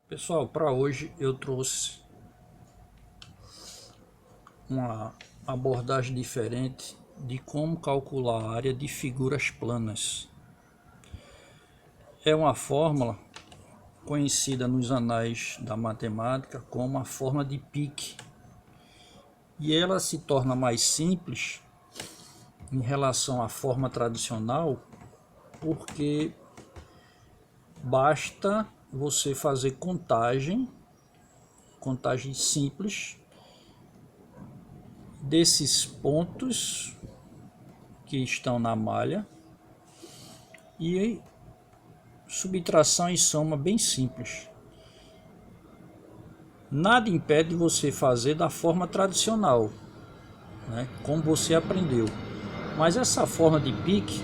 Pessoal, para hoje eu trouxe uma abordagem diferente de como calcular a área de figuras planas. É uma fórmula conhecida nos anais da matemática como a forma de Pique. E ela se torna mais simples em relação à forma tradicional, porque basta você fazer contagem simples desses pontos que estão na malha e subtração e soma bem simples. Nada impede você fazer da forma tradicional, né, como você aprendeu. Mas essa forma de Pique,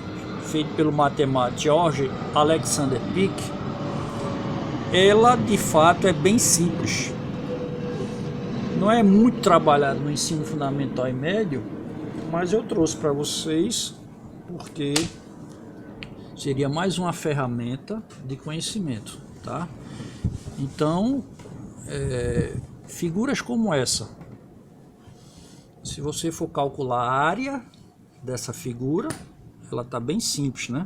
feita pelo matemático George Alexander Pique, ela de fato é bem simples. Não é muito trabalhado no ensino fundamental e médio, mas eu trouxe para vocês porque seria mais uma ferramenta de conhecimento, tá? Então, figuras como essa, se você for calcular a área dessa figura, ela está bem simples, né?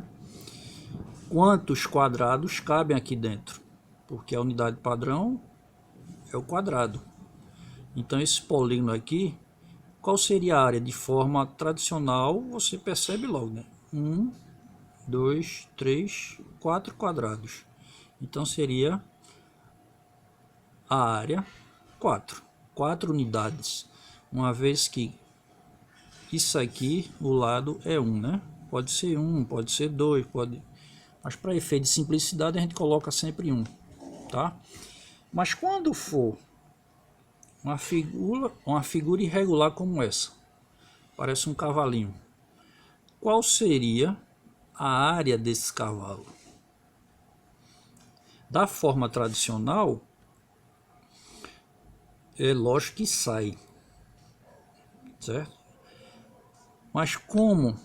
Quantos quadrados cabem aqui dentro? Porque a unidade padrão é o quadrado. Então esse polígono aqui, qual seria a área de forma tradicional? Você percebe logo, né? 1, 2, 3, 4 quadrados. Então seria a área 4 unidades. Uma vez que isso aqui, o lado é 1, né? Pode ser 1, pode ser 2, pode... Mas para efeito de simplicidade a gente coloca sempre 1, tá? Mas quando for uma figura irregular como essa, parece um cavalinho, qual seria a área desse cavalo? Da forma tradicional, é lógico que sai, certo? Mas como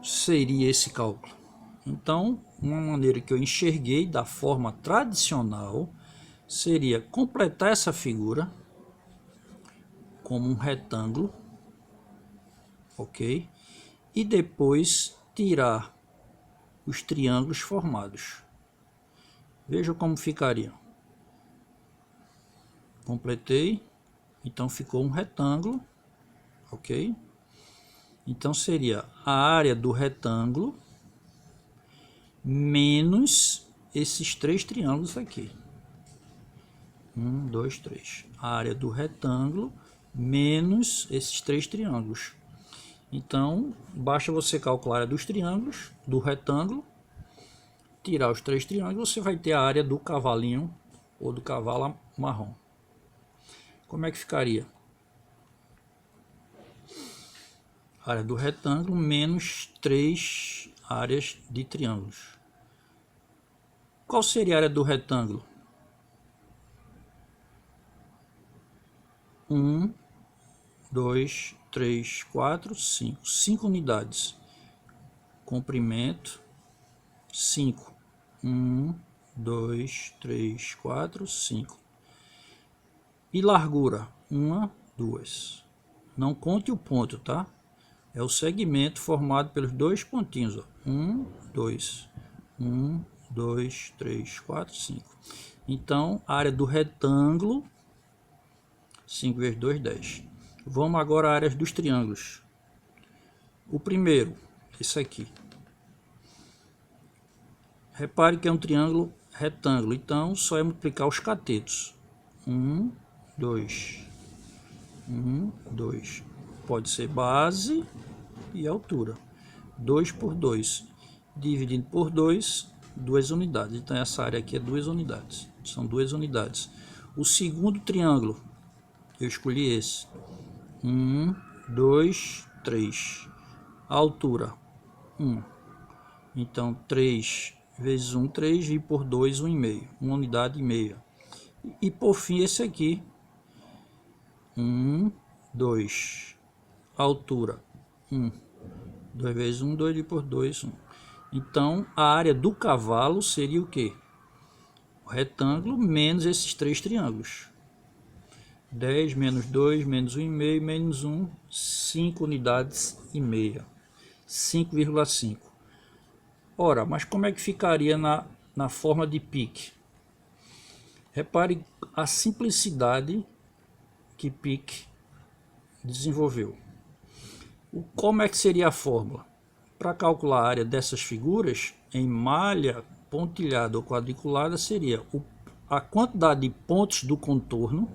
seria esse cálculo? Então, uma maneira que eu enxerguei da forma tradicional seria completar essa figura como um retângulo, ok? E depois tirar os triângulos formados. Veja como ficaria. Completei, então ficou um retângulo, ok? Então seria a área do retângulo menos esses três triângulos aqui. 1, 2, 3. A área do retângulo menos esses três triângulos. Então, basta você calcular a área dos triângulos, do retângulo, tirar os três triângulos, você vai ter a área do cavalinho ou do cavalo marrom. Como é que ficaria? A área do retângulo menos três áreas de triângulos. Qual seria a área do retângulo? 1, 2, 3, 4, 5. 5 unidades. Comprimento, 5. 1, 2, 3, 4, 5. E largura, 1, 2. Não conte o ponto, tá? É o segmento formado pelos dois pontinhos. 1, 2. 1, 2, 3, 4, 5. Então, a área do retângulo, 5 vezes 2, 10. Vamos agora à área dos triângulos. O primeiro, esse aqui. Repare que é um triângulo retângulo, então só é multiplicar os catetos. 1, 2. 1, 2. Pode ser base e altura. 2 por 2. Dividindo por 2, 2 unidades. Então essa área aqui é 2 unidades. São 2 unidades. O segundo triângulo, eu escolhi esse. 1, 2, 3. A altura, 1. Então 3 vezes 1, 3, e por 2, 1,5. 1 unidade e meia. E por fim esse aqui. 1, 2. Altura, 1. 2 vezes 1, 2, e por 2, 1. Então a área do cavalo seria o quê? o retângulo menos esses 3 triângulos. 10 menos 2 menos 1,5 menos 1, 5 unidades e meia. 5,5. Ora, mas como é que ficaria na forma de pique? Repare a simplicidade que pique desenvolveu. Como é que seria a fórmula? Para calcular a área dessas figuras, em malha pontilhada ou quadriculada, seria a quantidade de pontos do contorno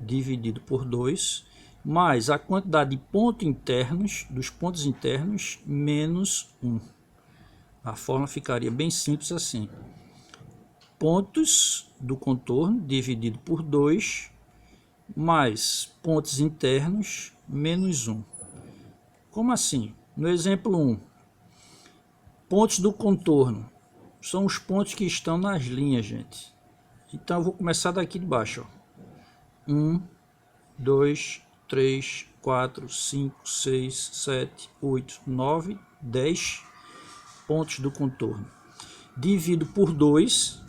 dividido por 2, mais a quantidade de pontos internos, dos pontos internos, menos 1. A fórmula ficaria bem simples assim. Pontos do contorno dividido por 2, mais pontos internos, menos 1. Como assim? No exemplo 1, pontos do contorno são os pontos que estão nas linhas, gente. Então eu vou começar daqui de baixo, ó. 1, 2, 3, 4, 5, 6, 7, 8, 9, 10 pontos do contorno. Divido por 2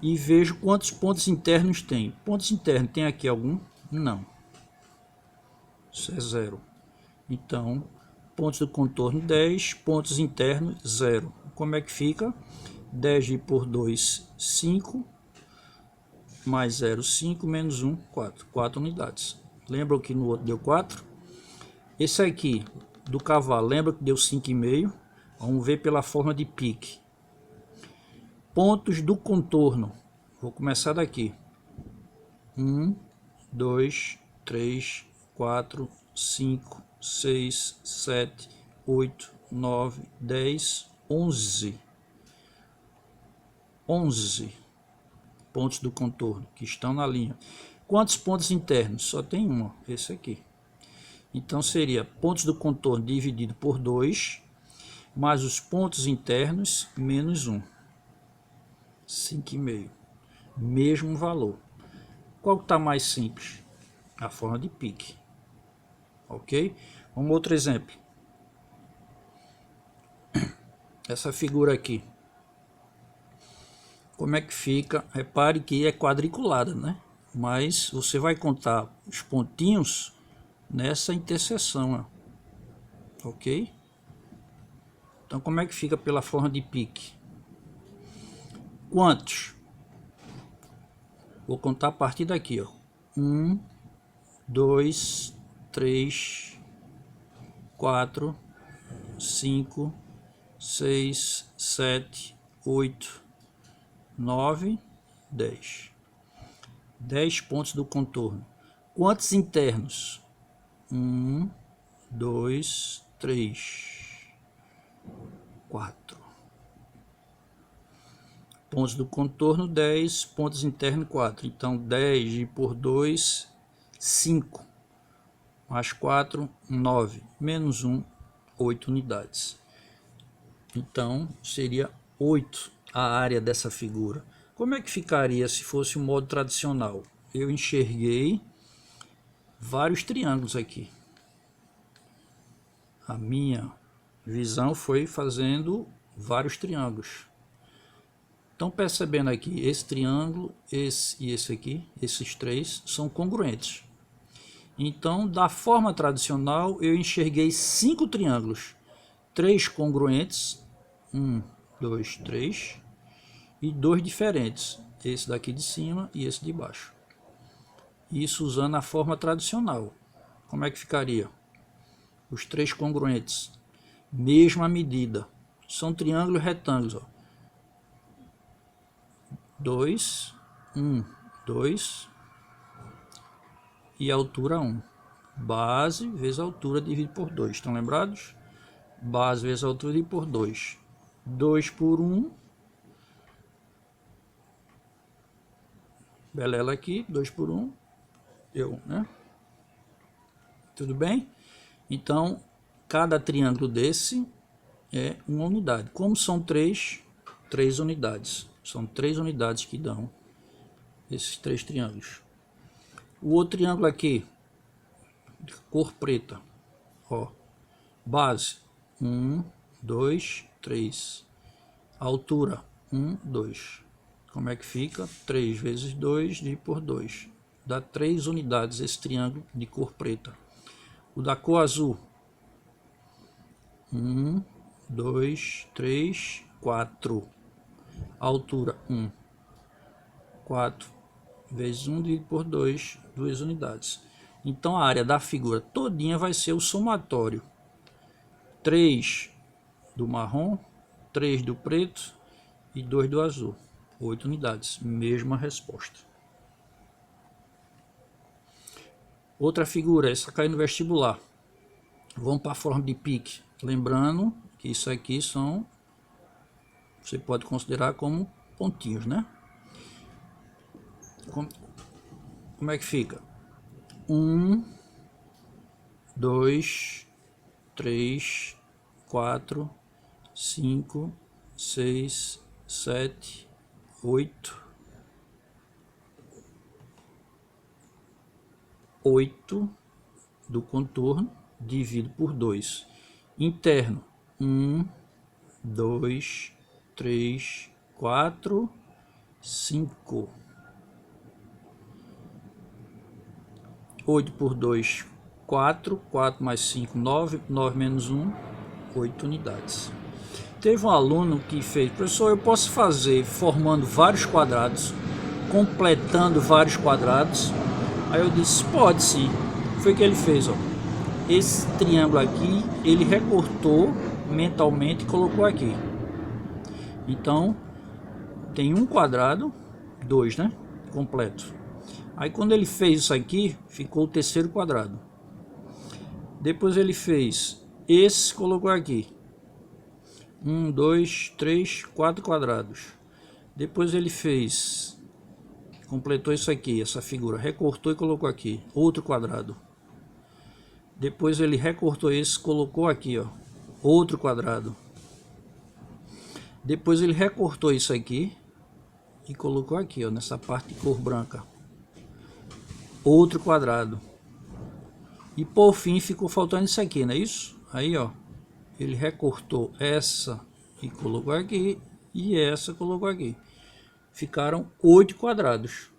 e vejo quantos pontos internos tem. Pontos internos, tem aqui algum? Não. Isso é 0. Então, pontos do contorno 10, pontos internos 0. Como é que fica? 10 por 2, 5. Mais 0, 5, menos 1, 4. 4 unidades. Lembram que no outro deu 4? Esse aqui, do cavalo, lembra que deu 5,5? Vamos ver pela forma de pique. Pontos do contorno. Vou começar daqui. 1, 2, 3, 4, 5, 6, 7, 8, 9, 10, 11. 11 pontos do contorno que estão na linha. Quantos pontos internos? Só tem uma, esse aqui. Então seria pontos do contorno dividido por 2, mais os pontos internos, menos 1. 5,5. Mesmo valor. Qual está mais simples? A forma de pique. Ok? Um outro exemplo. Essa figura aqui. Como é que fica? Repare que é quadriculada, né? Mas você vai contar os pontinhos nessa interseção, ó. Ok? Então, como é que fica pela forma de pique? Quantos? Vou contar a partir daqui, ó. 1, 2, 3, 4, 5, 6, 7, 8, 9, 10. 10 pontos do contorno. Quantos internos? 1, 2, 3, 4. Pontos do contorno, 10. Pontos internos, 4. Então, 10 por 2, 5. Mais 4, 9. Menos 1, 8 unidades. Então, seria 8 a área dessa figura. Como é que ficaria se fosse o modo tradicional? Eu enxerguei vários triângulos aqui. A minha visão foi fazendo vários triângulos. Então, percebendo aqui, esse triângulo, esse e esse aqui, esses três, são congruentes. Então, da forma tradicional, eu enxerguei 5 triângulos. 3 congruentes, 1, 2, 3, e 2 diferentes, esse daqui de cima e esse de baixo. Isso usando a forma tradicional. Como é que ficaria? Os 3 congruentes, mesma medida, são triângulos retângulos, ó. 2, 1, 2 e altura 1. Base vezes altura dividido por 2. Estão lembrados? Base vezes altura dividido por 2. 2 por 1. Belela aqui, 2 por 1. Deu, né? Tudo bem? Então, cada triângulo desse é uma unidade. Como são 3 unidades. São 3 unidades que dão esses 3 triângulos. O outro triângulo aqui, de cor preta, ó, base 1, 2, 3, altura 1, 2. Como é que fica? 3 vezes 2 dividido por 2. Dá 3 unidades esse triângulo de cor preta. O da cor azul. 1, 2, 3, 4. Altura 1. 4 vezes 1 dividido por 2, 2 unidades. Então a área da figura todinha vai ser o somatório. 3 do marrom, 3 do preto e 2 do azul. 8 unidades. Mesma resposta. Outra figura, essa caiu no vestibular. Vamos para a forma de pique. Lembrando que isso aqui são, você pode considerar como pontinhos, né? Como é que fica? 1, 2, 3, 4, 5, 6, 7, 8. 8 do contorno dividido por 2. Interno 1, 2, 3, 4, 5. 8 por 2, 4. 4 mais 5, 9. 9 menos 1, 8 unidades. Teve um aluno que fez: professor, eu posso fazer formando vários quadrados, completando vários quadrados? Aí eu disse: pode sim. Foi o que ele fez, ó. Esse triângulo aqui, ele recortou mentalmente e colocou aqui. Então, tem um quadrado, 2, né? Completo. Aí quando ele fez isso aqui, ficou o terceiro quadrado. Depois ele fez esse, colocou aqui. 1, 2, 3, 4 quadrados. Depois ele fez, completou isso aqui, essa figura, recortou e colocou aqui, outro quadrado. Depois ele recortou esse, colocou aqui, ó, outro quadrado. Depois ele recortou isso aqui e colocou aqui, ó, nessa parte de cor branca, outro quadrado. E por fim ficou faltando isso aqui, não é isso? Aí, ó, ele recortou essa e colocou aqui, e essa colocou aqui. Ficaram 8 quadrados.